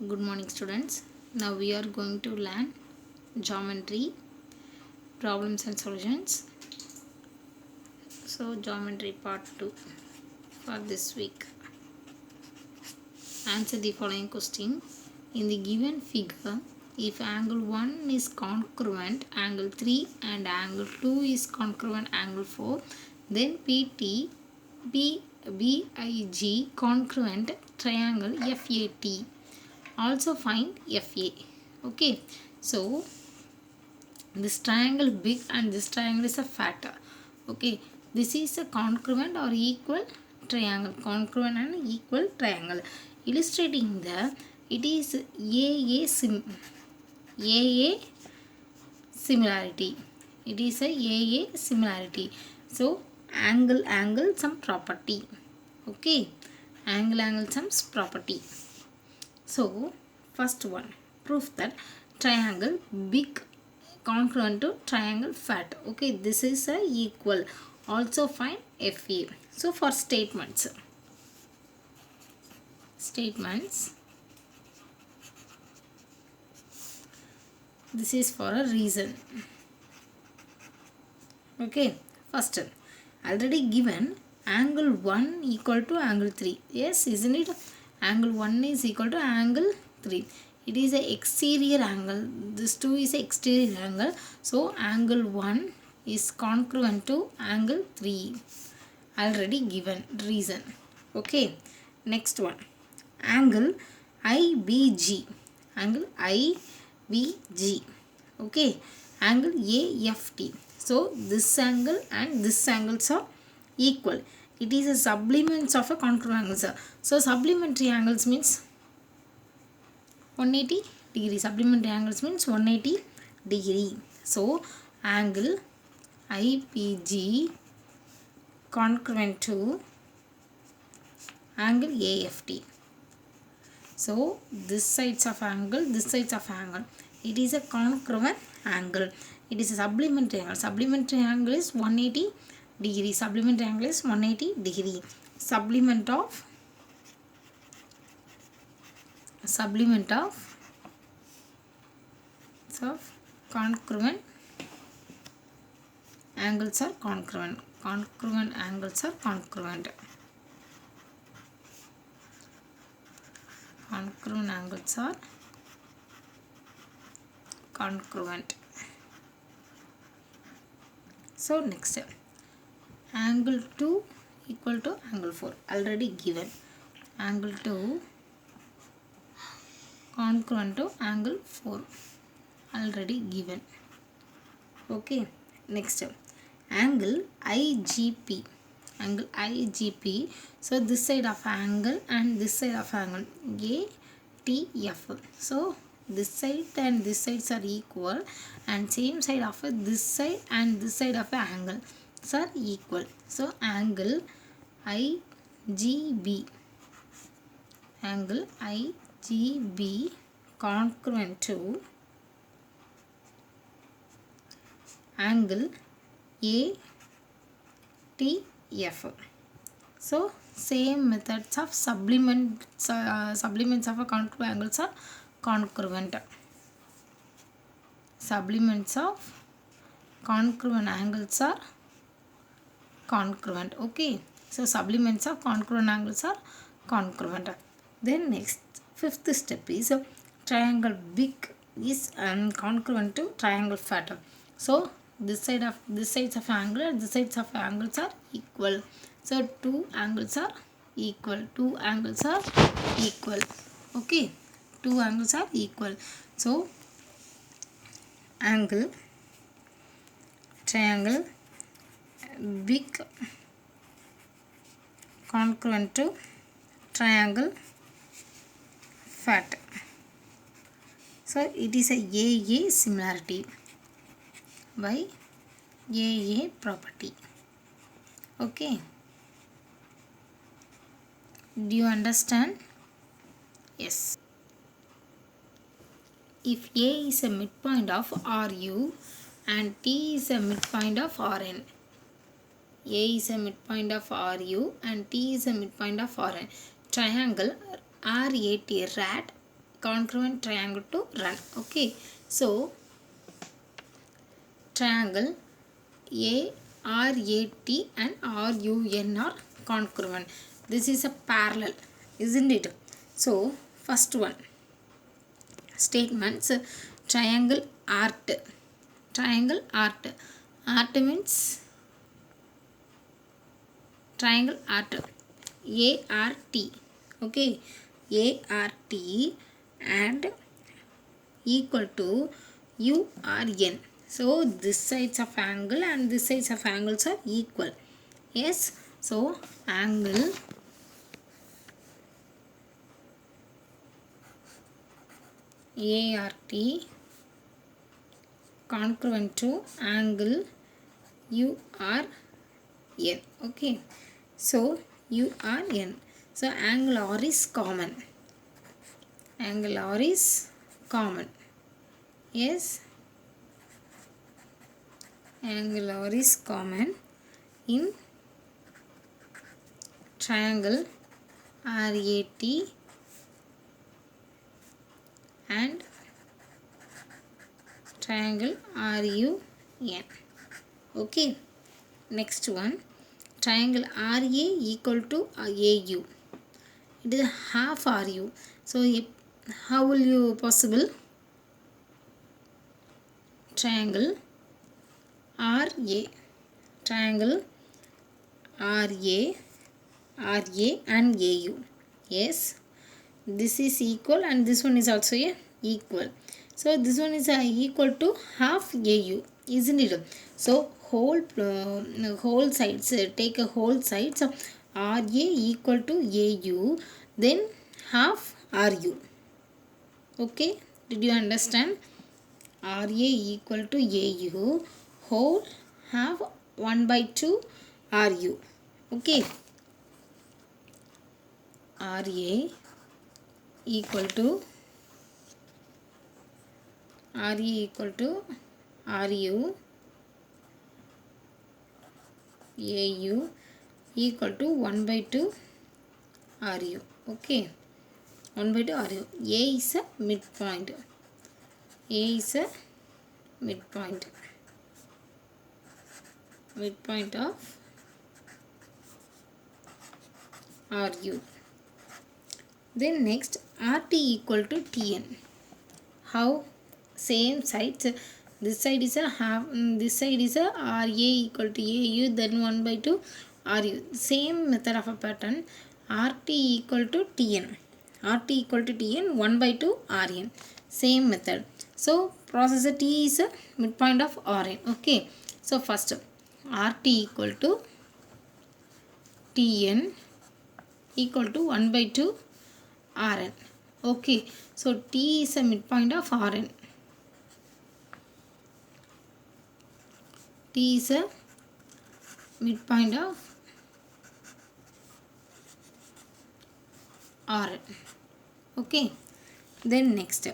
Good morning, students. Now we are going to learn geometry problems and solutions. So, geometry part 2 for this week. Answer the following question. In the given figure, if angle 1 is congruent angle 3 and angle 2 is congruent angle 4, then PT BIG congruent triangle FAT. Also find FA. Okay, so this triangle big and this triangle is a fat. Okay, this is a congruent or equal triangle, congruent and equal triangle, illustrating the it is AA similarity. It is a AA similarity. So angle some property. Okay, angle some property. So first one, proof that triangle big congruent to triangle fat. Okay, this is a equal. Also find FA. So for statements, this is for a reason. Okay, first, already given angle 1 equal to angle 3. Yes, isn't it? Angle 1 is equal to angle 3. It is a exterior angle. This 2 is a exterior angle. So angle 1 is congruent to angle 3. Already given reason. Okay, next one. Angle IBG. Angle IBG. Okay, angle AFT. So this angle and this angles are equal. It is a supplements of a congruent angle, sir. So supplementary angles means 180 degree. Supplementary angles means 180 degree. So angle IPG congruent to angle AFT. So this sides of angle, this sides of angle. It is a congruent angle. It is a supplementary angle. Supplementary angle is 180 degree. Supplementary angle is 180 degree. Supplement of congruent angles are congruent. Congruent angles are congruent. Congruent angles are congruent. So next, angle 2 equal to angle 4, already given. Angle 2 congruent to angle 4, already given. Okay, next, angle IGP. Angle IGP. So this side of angle and this side of angle ATF. So this side and this sides are equal, and same side of this side and this side of the angle are equal. So angle IGB. Angle IGB congruent to angle ATF. So same methods of supplements of a congruent angles are congruent. Supplements of congruent angles are congruent. Okay, so supplements of congruent angles are congruent. Then next, fifth step is triangle big is congruent to triangle fat. So this sides of angle and this sides of angles are equal. So two angles are equal. Okay, two angles are equal. So angle triangle big congruent to triangle fat. So it is a AA similarity by AA property. Okay, do you understand? Yes. If A is a midpoint of RU and T is a midpoint of RN, A is a midpoint of RU and T is a midpoint of RN, triangle RAT congruent triangle to run. Okay, so triangle ARAT and RUN are congruent. This is a parallel, isn't it? So first one statements, triangle art. Triangle art. Art means triangle art. ART. Okay, ART and equal to URN. So this sides of angle and this sides of angles are equal. Yes, so angle ART congruent to angle URN. Okay, so URN. So angle R is common. Angle R is common. Yes, angle R is common in triangle RAT and triangle RUN. Okay, next one, triangle RA equal to AU. It is half RU. So how will you possible? Triangle RA, triangle RA and AU. Yes, this is equal and this one is also equal. So this one is equal to half AU, isn't it? So whole sides, take a whole sides of RA equal to AU, then half RU. Okay, did you understand? RA equal to AU, whole half 1/2 RU. Okay, RA equal to RU, AU equal to 1/2 RU. Okay, 1/2 RU. A is a midpoint. A is a midpoint of RU. Then next, RT equal to TN. How? Same sides. This side is a half. This side is a RA equal to AU. Then 1/2 RU. Same method of a pattern. RT equal to TN. RT equal to TN 1/2 RN. Same method. So processor T is a midpoint of RN. Okay. So first RT equal to TN equal to 1/2 RN. Okay, so T is a midpoint of RN. T is a midpoint of RN. Okay, then next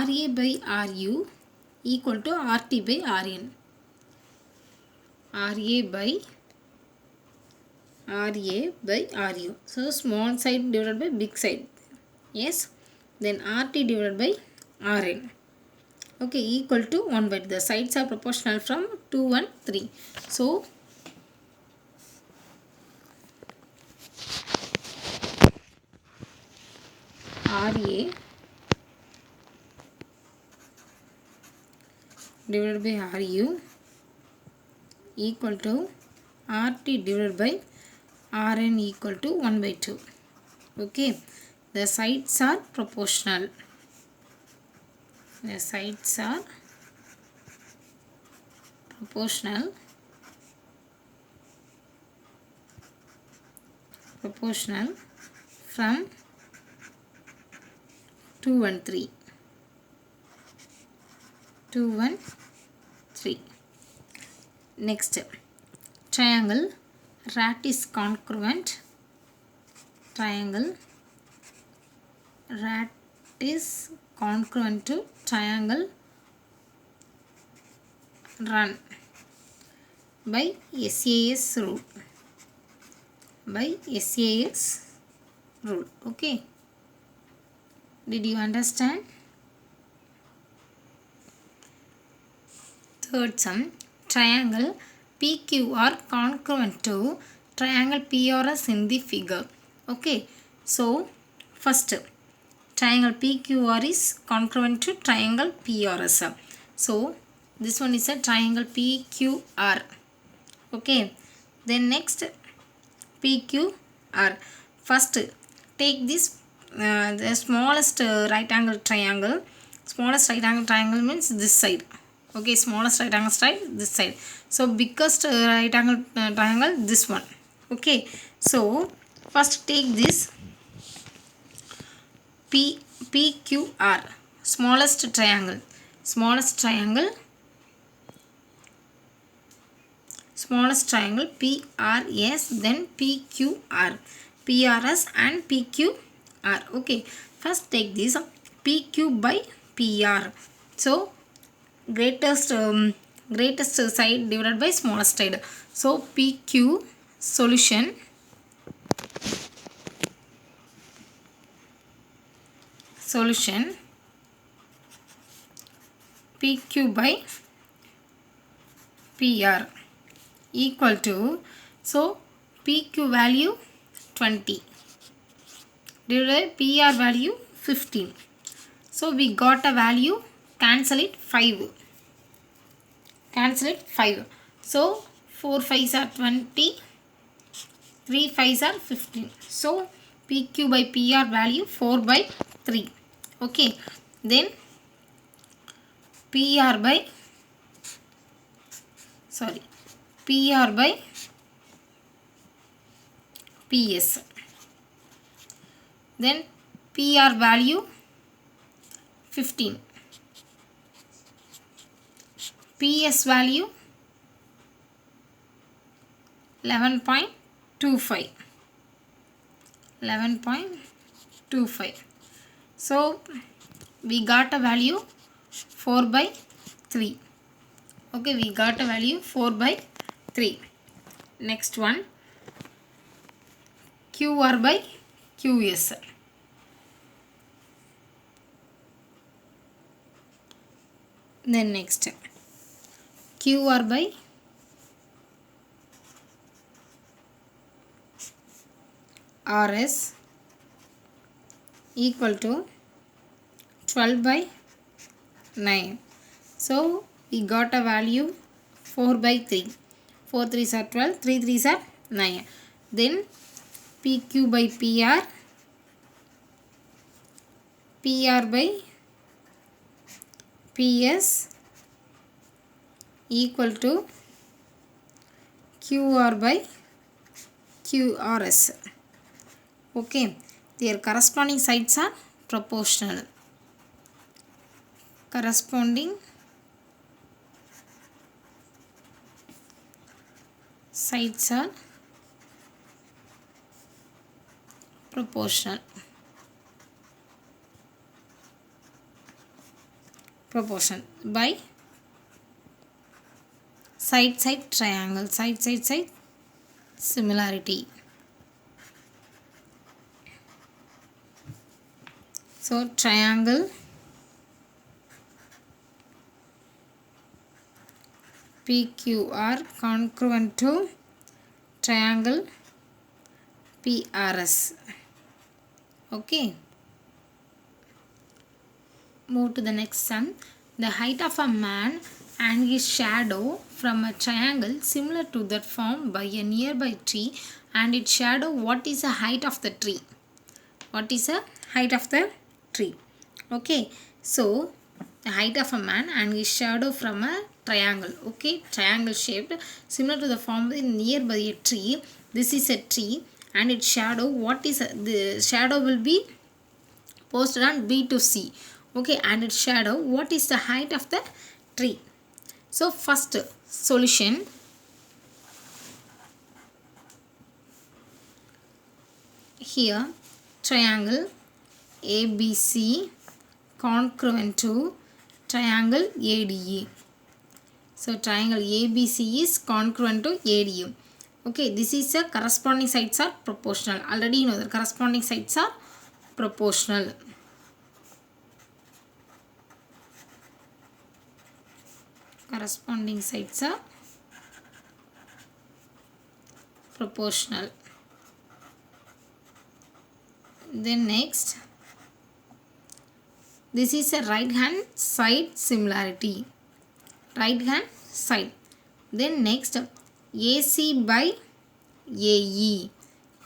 RA by RU equal to RT by RN. RA by RU. So small side divided by big side. Yes. Then RT divided by RN. Okay, equal to 1/2. The sides are proportional from 2, 1, 3. So RA divided by RU equal to RT divided by RN equal to 1/2. Okay, the sides are proportional. The sides are proportional from 2, 1, 3. 2, 1, 3. Next, triangle RAT is congruent. Triangle RAT is congruent to triangle RUN by SAS rule. Okay. Did you understand? Third sum, triangle PQR congruent to triangle PRS in the figure. Okay, so first triangle PQR is congruent to triangle PRS. So this one is a triangle PQR. Okay, then next PQR. First take this the smallest right angle triangle. Smallest right angle triangle means this side. Okay, smallest right angle side this side. So biggest right angle triangle this one. Okay, so first take this PQR, smallest triangle PRS, then PQR, PRS and PQR. Okay, first take this PQ by PR. So greatest side divided by smallest side. So PQ solution PQ by PR equal to, so PQ value 20 divided by PR value 15. So we got a value, cancel it 5. So 4 5s are 20, 3 5s are 15. So PQ by PR value 4 by 3. Okay, then PR by PS. Then PR value 15. PS value 11.25. So we got a value 4 by 3. Okay, we got a value 4 by 3. Next one, QR by QS. Then next, QR by RS equal to 12 by 9. So we got a value 4 by 3. 4 3s are 12, 3 3s are 9. Then PQ by PR, PR by PS equal to QR by QRS. Okay, their corresponding sides are proportional. Corresponding sides are proportional. By side triangle, side similarity. So triangle PQR congruent to triangle PRS. Okay, move to the next sum. The height of a man and his shadow from a triangle similar to that formed by a nearby tree and its shadow. What is the height of the tree? Okay, so the height of a man and his shadow from a triangle. Okay, triangle shaped similar to the form nearby a tree. This is a tree and its shadow. What is the shadow will be posted on B to C. Okay, and its shadow. What is the height of the tree? So first solution, here triangle ABC congruent to triangle ADE. So triangle ABC is congruent to ADE. Okay, this is a corresponding sides are proportional. Already you know the corresponding sides are proportional. corresponding sides are proportional. Then next, this is a right hand side similarity. Right hand side. Then next, AC by AE.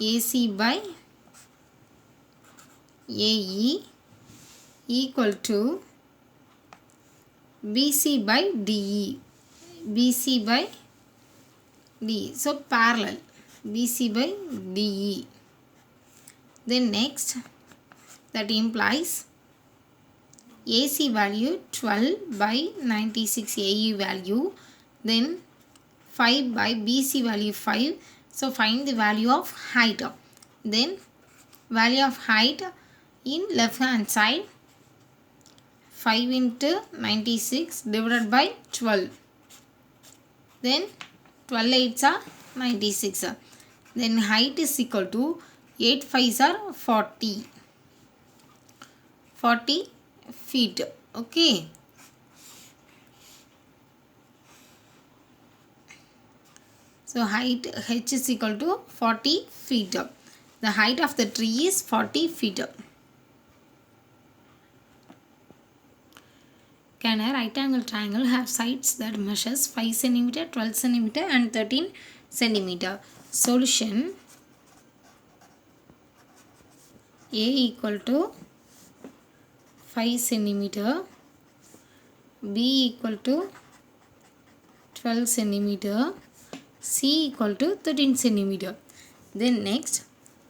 AC by AE equal to BC by DE. BC by DE. So parallel. BC by DE. Then next, that implies AC value 12 by 96 AE value. Then 5 by BC value 5. So find the value of height. Then value of height in left hand side, 5 into 96 divided by 12. Then 12 8s are 96. Then height is equal to 8 5s are 40. 40 feet. Okay. So height h is equal to 40 feet. The height of the tree is 40 feet. Can a right angle triangle have sides that measures 5 cm, 12 cm and 13 cm? Solution: A equal to 5 cm, B equal to 12 cm, C equal to 13 cm. Then next,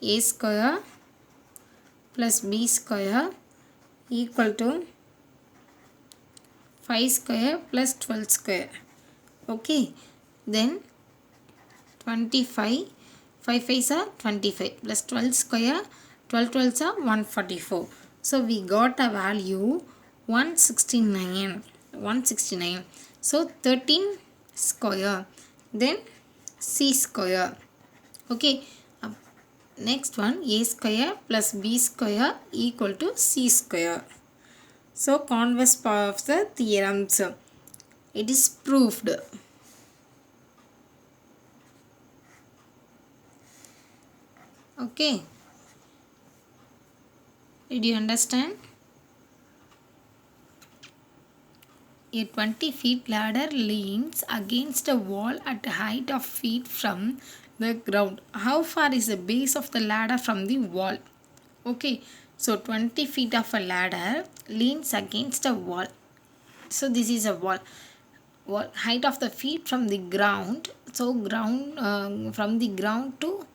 A square plus B square equal to 5 square plus 12 square. Okay. Then 25, 5 5s are 25 plus 12 square, 12 12s are 144. So we got a value 169. 169. So 13 square. Then C square. Okay. Next one, A square plus B square equal to C square. So converse power of the theorems. It is proved. Okay. Did you understand? A 20 feet ladder leans against a wall at a height of feet from the ground. How far is the base of the ladder from the wall? Okay. So 20 feet of a ladder leans against a wall. So this is a wall. Height of the feet from the ground. So from the ground to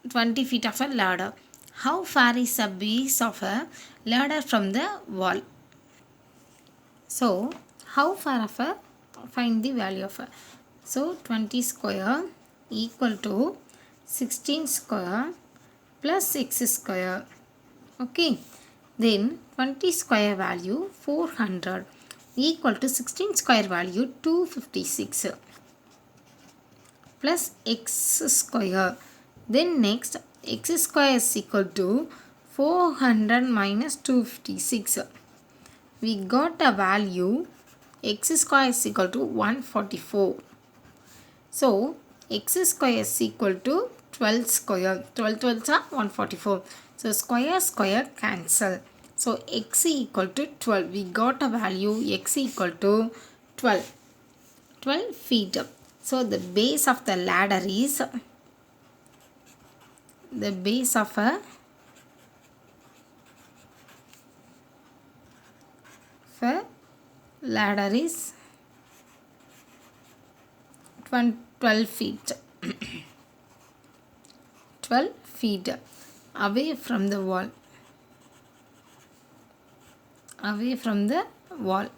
20 feet of a ladder. How far is the base of a ladder from the wall? So how far of a, find the value of a. So 20 square equal to 16 square plus x square. Okay. Then 20 square value 400 equal to 16 square value 256 plus x square. Then next, x square is equal to 400 minus 256. We got a value x square is equal to 144. So x square is equal to 12 square. 12 12s are 144. So square cancel. So x equal to 12. We got a value x equal to 12. 12 feet. So the base of the ladder is, the base of a ladder is 12 feet. 12 feet away from the wall. Away from the wall.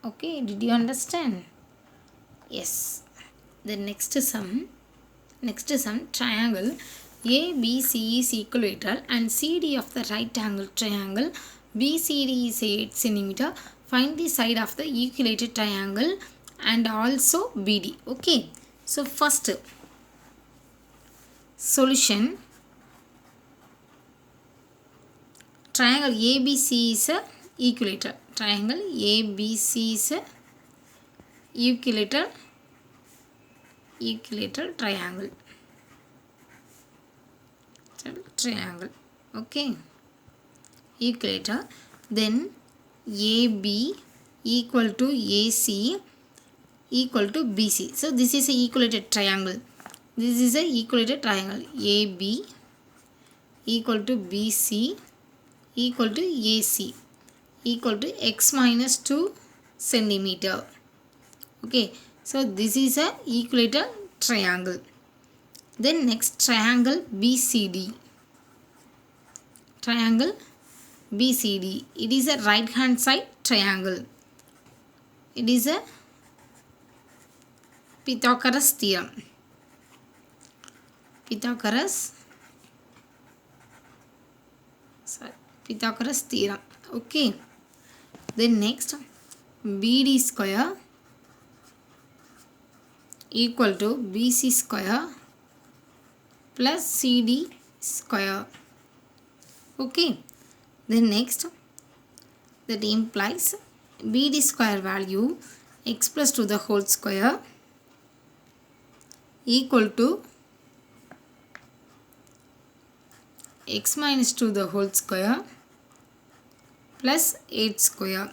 Okay, did you understand? Yes. The next sum, triangle ABC is equilateral and CD of the right angle triangle BCD is 8 cm. Find the side of the equilateral triangle and also BD. Okay. So first, solution, triangle ABC is equilateral triangle. ABC is a equilateral triangle. Okay, equilateral. Then AB equal to AC equal to BC. So this is a equilateral triangle. This is a equilateral triangle. AB equal to BC equal to AC equal to x minus 2 centimeter. Okay, so this is a equilateral triangle. Then next, triangle BCD. Triangle BCD. It is a right hand side triangle. It is a Pythagoras theorem. Pythagoras theorem. Okay. Then next, BD square equal to BC square plus CD square. Okay. Then next, that implies BD square value x plus 2 the whole square equal to x minus 2 the whole square plus 8 square.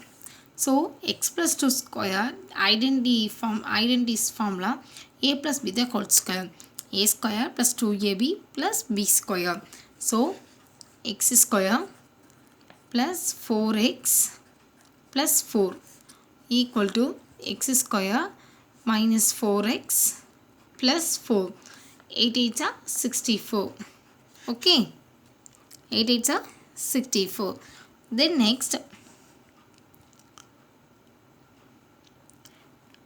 So x plus 2 square identity formula a plus b the whole square, a square plus 2ab plus b square. So x square plus 4x plus 4 equal to x square minus 4x plus 4. 8 8s are 64. Okay, 8 8s are 64. Then next,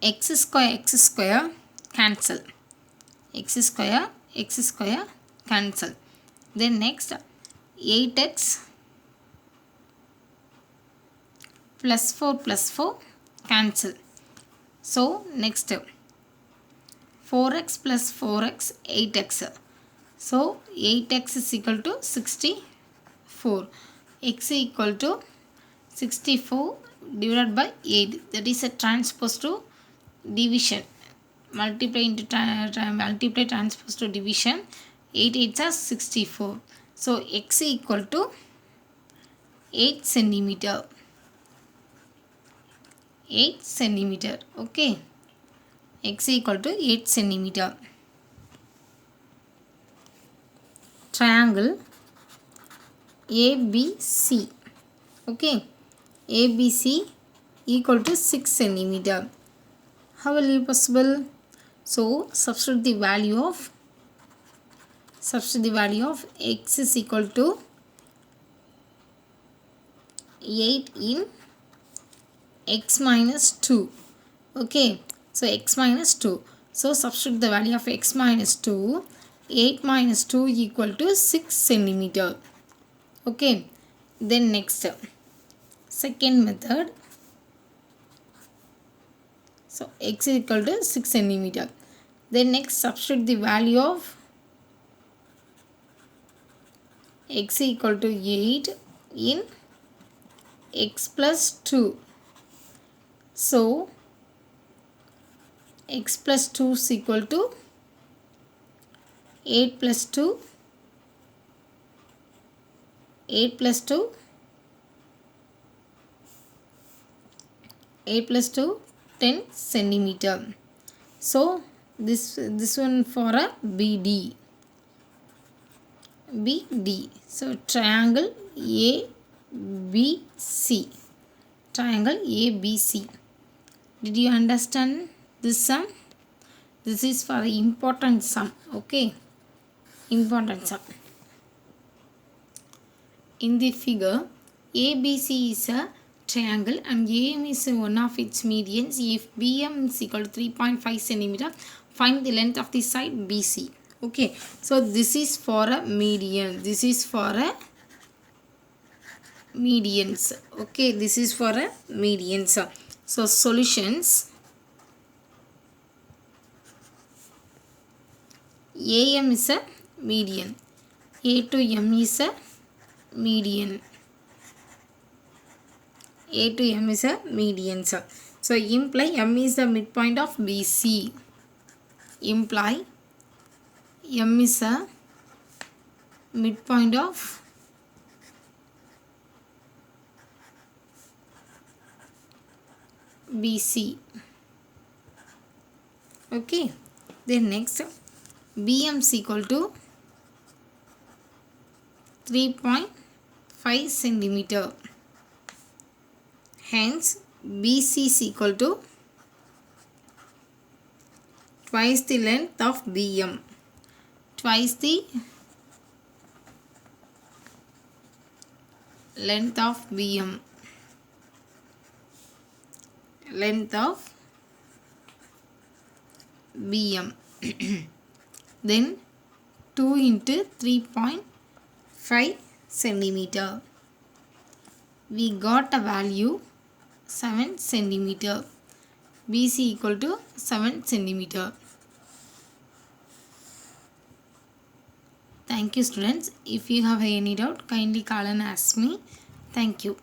x square cancel. X square cancel. Then next, 8x plus 4 cancel. So next, 4x plus 4x 8x. So 8x is equal to 64. X equal to 64 divided by 8. That is a transpose to division. Multiply transpose to division. 8 8s are 64. So x equal to 8 centimeter. 8 centimeter. Okay. X equal to 8 centimeter. Triangle ABC. Okay. ABC equal to 6 centimeter. How will it be possible? So substitute the value of x is equal to 8 in x minus 2. Okay, so x minus 2. So substitute the value of x minus 2. 8 minus 2 equal to 6 centimeter. Okay, then next, second method. So x is equal to 6 centimeter. Then next, substitute the value of x equal to 8 in x plus 2. So x plus 2 is equal to 8 plus 2. 8 plus 2. 8 plus 2, 10 centimeter. So this one for a BD. So triangle ABC. Triangle ABC. Did you understand this sum? This is for important sum. Okay. Important sum. In the figure, ABC is a triangle and AM is one of its medians. If BM is equal to 3.5 centimeter, find the length of the side BC. Okay, so this is for a median. This is for a medians. Okay, this is for a medians. So solutions. AM is a median. A to M is a median. A to M is a median. So imply M is the midpoint of BC. Imply M is a midpoint of BC. Okay. Then next BM is equal to 3.5 centimeter. Hence BC is equal to twice the length of BM. Twice the length of BM. Length of BM. Then 2 into 3.5 centimeter. We got a value 7 centimeter. BC equal to 7 centimeter. Thank you students. If you have any doubt, kindly call and ask me. Thank you.